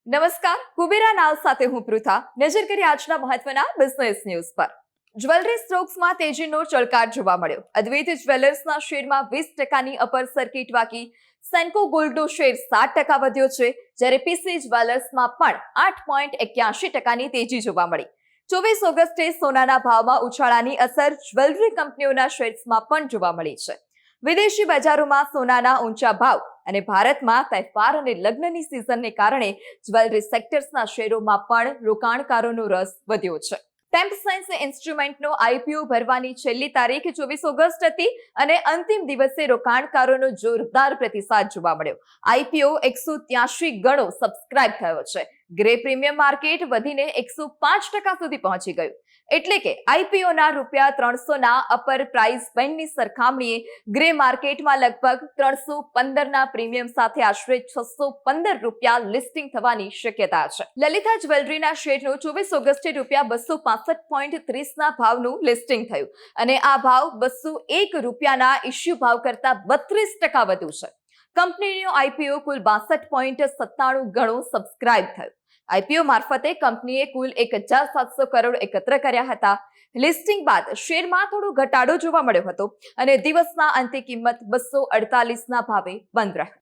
નમસ્કાર, કુબેરા નાવ સાથે હું પૃથા. નજર કરી આજના મહત્વના બિઝનેસ ન્યૂઝ પર. જ્વેલરી સ્ટોક્સમાં તેજીનો ચળકાટ જોવા મળ્યો. અદ્વૈત જ્વેલર્સના શેરમાં 20%ની અપર સર્કિટ વાકી. સેન્કો ગોલ્ડનો શેર 7% વધ્યો છે, જ્યારે પીસી જ્વેલર્સમાં પણ 8.81%ની તેજી જોવા મળી. 24 ઓગસ્ટે સોનાના ભાવમાં ઉછાળાની અસર જ્વેલરી કંપનીઓના શેર્સમાં પણ જોવા મળી છે. વિદેશી બજારોમાં સોનાના ઊંચા ભાવ અને ભારતમાં તહેવાર અને લગ્નની સિઝનને કારણે જ્વેલરી સેક્ટર્સના શેરોમાં પણ રોકાણકારોનો રસ વધ્યો છે. ટેમ્પ સાયન્સ ઇન્સ્ટ્રુમેન્ટનો આઈપીઓ ભરવાની છેલ્લી તારીખ 24 ઓગસ્ટ હતી અને અંતિમ દિવસે રોકાણકારોનો જોરદાર પ્રતિસાદ જોવા મળ્યો. આઈપીઓ 183 ગણો સબસ્ક્રાઇબ થયો છે. ગ્રે પ્રીમિયમ માર્કેટ વધીને 105% સુધી પહોંચી ગયું. એટલે કે આઈપીઓના ₹300ના અપર પ્રાઇસ બેન્ડની સરખામણીએ ગ્રે માર્કેટમાં લગભગ 315ના પ્રીમિયમ સાથે આશરે ₹615 લિસ્ટિંગ થવાની શક્યતા છે. લલિતા જ્વેલરીના શેરનું 24 ઓગસ્ટે ₹265.30ના ભાવનું લિસ્ટિંગ થયું અને આ ભાવ ₹201ના ઇશ્યુ ભાવ કરતા 32% વધુ છે. કંપનીનો આઈપીઓ કુલ 62.97 ગણો સબસ્ક્રાઇબ થયો. આઈપીઓ મારફતે કંપનીએ કુલ 1,700 કરોડ એકત્ર કર્યા હતા. લિસ્ટિંગ બાદ શેરમાં થોડો ઘટાડો જોવા મળ્યો હતો અને દિવસના અંતે કિંમત 248ના ભાવે બંધ રહી.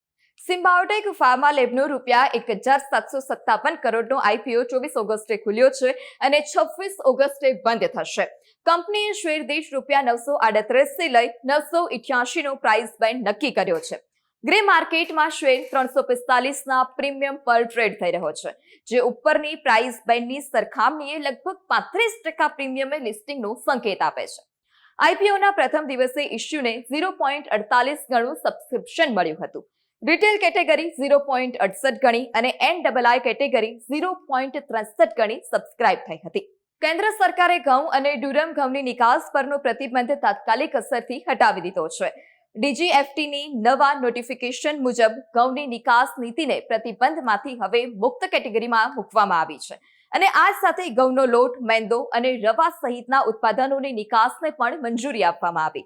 સિમ્બાયોટેક ફાર્મા લેબનો ₹1,757 કરોડનો આઈપીઓ 24 ઓગસ્ટે ખુલ્યો છે અને 26 ઓગસ્ટે બંધ થશે. કંપનીએ શેર દીઠ ₹938 થી લઈ 988નો પ્રાઇસ બેન્ડ નક્કી કર્યો છે. ગ્રે માર્કેટમાં શેર 345ના પ્રીમિયમ પર ટ્રેડ થઈ રહ્યો છે, જે ઉપરની પ્રાઇસ બેન્ડની સરખામણીએ લગભગ 35% પ્રીમિયમે લિસ્ટિંગનો સંકેત આપે છે. આઈપીઓના પ્રથમ દિવસે ઇશ્યુને 0.48 ગણું સબસ્ક્રિપ્શન મળ્યું હતું. રિટેલ કેટેગરી 0.68 ગણી અને એનડબલઆઈ કેટેગરી 0.63 ગણી સબસ્ક્રાઇબ થઈ હતી. કેન્દ્ર સરકારે ઘઉં અને ડુરમ ઘઉંની નિકાસ પરનો પ્રતિબંધ તાત્કાલિક અસરથી હટાવી દીધો છે. ડીજીએફટીની નવા નોટિફિકેશન મુજબ ઘઉંની નિકાસ નીતિને પ્રતિબંધમાંથી હવે મુક્ત કેટેગરીમાં મૂકવામાં આવી છે અને આ સાથે ઘઉંનો લોટ, મેંદો અને રવા સહિતના ઉત્પાદનોની નિકાસને પણ મંજૂરી આપવામાં આવી.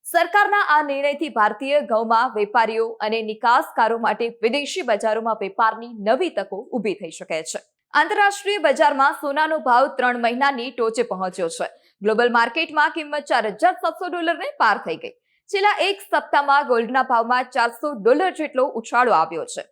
સરકારના આ નિર્ણયથી ભારતીય ઘઉંમાં વેપારીઓ અને નિકાસકારો માટે વિદેશી બજારોમાં વેપારની નવી તકો ઊભી થઈ શકે છે. આંતરરાષ્ટ્રીય બજારમાં સોનાનો ભાવ 3 મહિનાની ટોચે પહોંચ્યો છે. ગ્લોબલ માર્કેટમાં કિંમત $4,700ને પાર થઈ ગઈ. છેલ્લા એક સપ્તાહમાં ગોલ્ડના ભાવમાં $400 જેટલો ઉછાળો આવ્યો છે.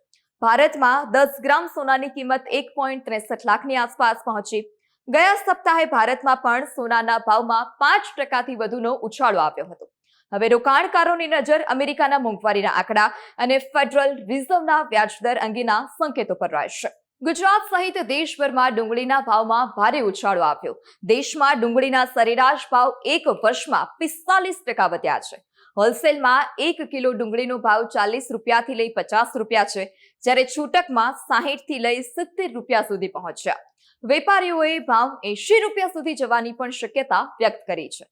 ભારતમાં 10 ગ્રામ સોનાની કિંમત 1.63 લાખની આસપાસ પહોંચી. ગયા સપ્તાહે ભારતમાં પણ સોનાના ભાવમાં 5%થી વધુનો ઉછાળો આવ્યો હતો. હવે રોકાણકારોની નજર અમેરિકાના મોંઘવારીના આંકડા અને ફેડરલ રિઝર્વના વ્યાજદર અંગેના સંકેતો પર રહેશે. ગુજરાત સહિત દેશભરમાં ડુંગળીના ભાવમાં ભારે ઉછાળો આવ્યો. દેશમાં ડુંગળીના સરેરાશ ભાવ એક વર્ષમાં 45% વધ્યા છે. હોલસેલમાં 1 કિલો ડુંગળીનો ભાવ ₹40 થી લઈ ₹50 છે, જ્યારે છૂટકમાં 60 થી લઈ ₹70 સુધી પહોંચ્યા. વેપારીઓએ ભાવ ₹80 સુધી જવાની પણ શક્યતા વ્યક્ત કરી છે.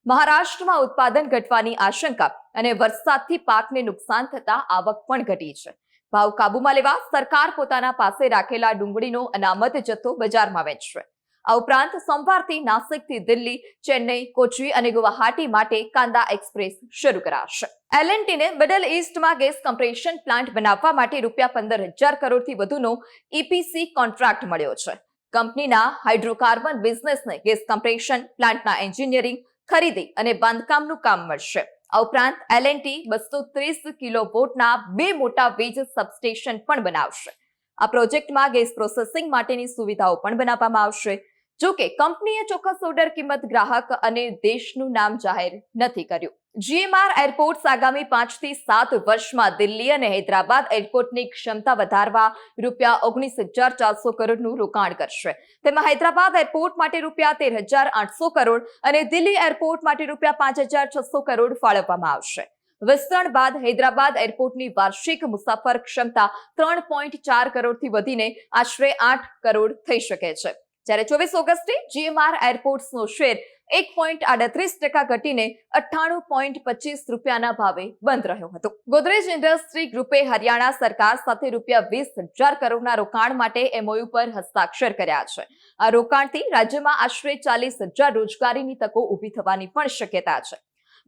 મહારાષ્ટ્રમાં ઉત્પાદન ઘટવાની આશંકા અને વરસાદથી પાકને નુકસાન થતા આવક પણ ઘટી છે. ભાવ કાબૂમાં લેવા સરકાર પોતાના પાસે રાખેલા ડુંગળીનો અનામત જથ્થો બજારમાં વેચશે. આ ઉપરાંત સોમવારથી નાસિકથી દિલ્હી, ચેન્નઈ, કોચી અને ગુવાહાટી માટે કાંદા એક્સપ્રેસ શરૂ કરાશે. એલએનટીને મિડલ ઈસ્ટમાં ગેસ કમ્પ્રેશન પ્લાન્ટ બનાવવા માટે ₹15,000 કરોડથી વધુનો ઈપીસી કોન્ટ્રાક્ટ મળ્યો છે. કંપનીના હાઇડ્રોકાર્બન બિઝનેસને ગેસ કમ્પ્રેશન પ્લાન્ટના એન્જિનિયરિંગ, ખરીદી અને બાંધકામનું કામ મળશે. આ ઉપરાંત એલએનટી 230 કિલોવોટના 2 મોટા વીજ સબસ્ટેશન પણ બનાવશે. આ પ્રોજેક્ટમાં ગેસ પ્રોસેસિંગ માટેની સુવિધાઓ પણ બનાવવામાં આવશે. જો કે કંપનીએ ચોક્કસ ઓર્ડર, કિંમત, ગ્રાહક અને દેશનું નામ જાહેર નથી કર્યું. જીએમઆર એરપોર્ટ્સ આગામી 5 થી 7 વર્ષમાં દિલ્હી અને હૈદરાબાદ એરપોર્ટની ક્ષમતા વધારવા ₹19,400 કરોડનું રોકાણ કરશે. તેમાં હૈદરાબાદ એરપોર્ટ માટે ₹13,800 કરોડ અને દિલ્હી એરપોર્ટ માટે ₹5,600 કરોડ ફાળવવામાં આવશે. વિસ્તરણ બાદ હૈદરાબાદ એરપોર્ટની વાર્ષિક મુસાફર ક્ષમતા 3.4 કરોડથી વધીને આશરે 8 કરોડ થઈ શકે છે. જ્યારે 24 ઓગસ્ટે જીએમઆર એરપોર્ટ્સનો શેર 1.38% ઘટીને ₹98.25ના ભાવે બંધ રહ્યો હતો. ગોદરેજ ઇન્ડસ્ટ્રી ગ્રુપે હરિયાણા સરકાર સાથે ₹20,000 કરોડના રોકાણ માટે એમઓયુ પર હસ્તાક્ષર કર્યા છે. આ રોકાણથી રાજ્યમાં આશરે 40,000 રોજગારીની તકો ઊભી થવાની પણ શક્યતા છે.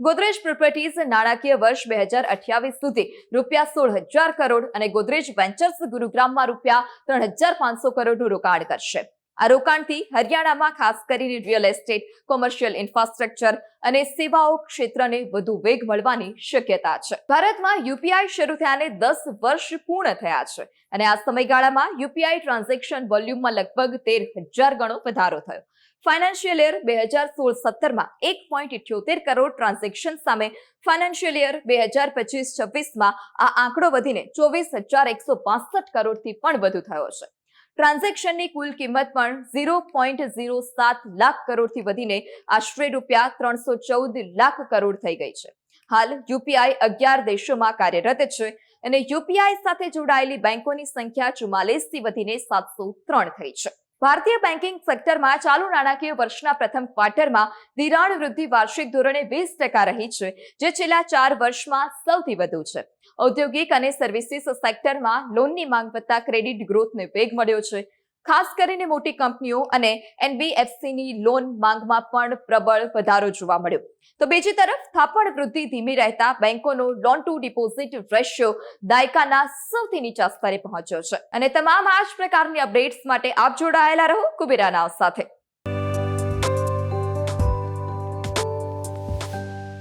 ગોદરેજ પ્રોપર્ટીઝ નાણાકીય વર્ષ 2028 સુધી રૂપિયા 16,000 કરોડ અને ગોદરેજ વેન્ચર્સ ગુરુગ્રામમાં રૂપિયા 3,500 કરોડનું રોકાણ કરશે. આ રોકાણથી હરિયાણામાં ખાસ કરીને રિયલ એસ્ટેટ, કોમર્શિયલ ઇન્ફ્રાસ્ટ્રક્ચર અને સેવાઓ ક્ષેત્રને વધુ વેગ મળવાની શક્યતા છે. ભારતમાં યુપીઆઈ શરૂ થયાને 10 વર્ષ પૂર્ણ થયા છે અને આ સમયગાળામાં યુપીઆઈ ટ્રાન્ઝેક્શન વોલ્યુમમાં લગભગ 13,000 ગણો વધારો થયો. ફાઇનાન્શિયલ યર 2016-17માં 1.78 કરોડ ટ્રાન્ઝેક્શન સામે ફાઇનાન્શિયલ યર 2025-26માં આ આંકડો વધીને 24,162 કરોડથી પણ વધુ થયો છે. ટ્રાન્ઝેક્શનની કુલ કિંમત પણ 0.07 લાખ કરોડથી વધીને આશરે રૂપિયા 314 લાખ કરોડ થઈ ગઈ છે. હાલ યુપીઆઈ 11 દેશોમાં કાર્યરત છે અને યુપીઆઈ સાથે જોડાયેલી બેંકોની સંખ્યા 44 થી વધીને 703 થઈ છે. ભારતીય બેન્કિંગ સેક્ટરમાં ચાલુ નાણાકીય વર્ષના પ્રથમ ક્વાર્ટરમાં ધિરાણ વૃદ્ધિ વાર્ષિક ધોરણે 20% રહી છે, જે છેલ્લા 4 વર્ષમાં સૌથી વધુ છે. ઔદ્યોગિક અને સર્વિસીસ સેક્ટરમાં લોનની માંગ વધતા ક્રેડિટ ગ્રોથને વેગ મળ્યો છે. ખાસ કરીને મોટી કંપનીઓ અને એનબીએફસીની લોન માંગમાં પણ પ્રબળ વધારો જોવા મળ્યો. તો બીજી તરફ થાપણ વૃદ્ધિ ધીમી રહેતા બેંકોનો લોન ટુ ડિપોઝિટ રેશિયો દાયકાના સૌથી નીચા સ્તરે પહોંચ્યો છે. અને તમામ આ જ પ્રકારની અપડેટ્સ માટે આપ જોડાયેલા રહો કુબેરા નાવ સાથે.